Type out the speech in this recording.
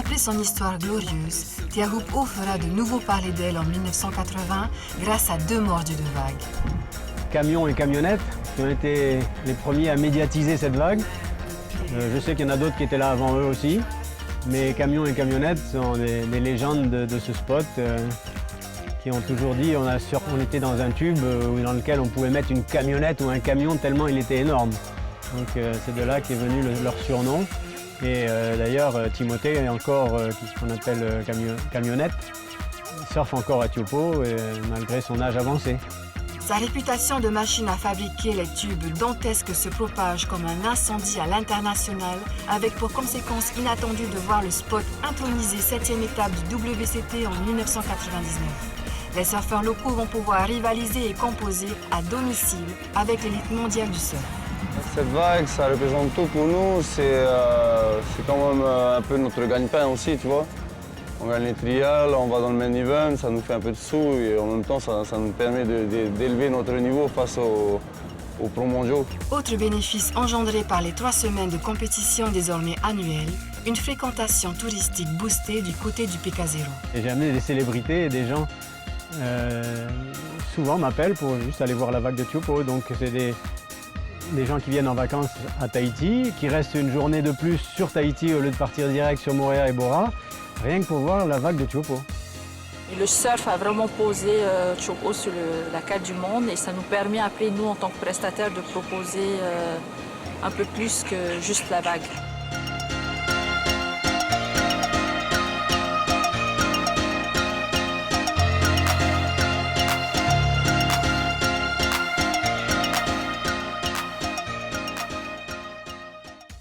Après son histoire glorieuse, Teahupoo fera de nouveau parler d'elle en 1980 grâce à 2 morts du de vague. Camions et camionnettes qui ont été les premiers à médiatiser cette vague. Je sais qu'il y en a d'autres qui étaient là avant eux aussi, mais camions et camionnettes sont des légendes de ce spot qui ont toujours dit on était dans un tube dans lequel on pouvait mettre une camionnette ou un camion tellement il était énorme. Donc c'est de là qu'est venu leur surnom. Et d'ailleurs Timothée est encore ce qu'on appelle camionnette. Il surfe encore à Teahupoo malgré son âge avancé. Sa réputation de machine à fabriquer les tubes dantesques se propage comme un incendie à l'international, avec pour conséquence inattendue de voir le spot introniser 7e étape du WCT en 1999. Les surfeurs locaux vont pouvoir rivaliser et composer à domicile avec l'élite mondiale du surf. Cette vague, ça représente tout pour nous. C'est quand même un peu notre gagne-pain aussi, tu vois. On gagne les trials, on va dans le main event, ça nous fait un peu de sous et en même temps, ça nous permet d'élever notre niveau face aux pros mondiaux. Autre bénéfice engendré par les 3 semaines de compétition désormais annuelles, une fréquentation touristique boostée du côté du PK0. J'ai amené des célébrités et des gens souvent m'appellent pour juste aller voir la vague de Teahupoo. Donc c'est des gens qui viennent en vacances à Tahiti, qui restent une journée de plus sur Tahiti au lieu de partir direct sur Moorea et Bora, rien que pour voir la vague de Teahupoo. Le surf a vraiment posé Teahupoo sur la carte du monde et ça nous permet après, nous, en tant que prestataires, de proposer un peu plus que juste la vague.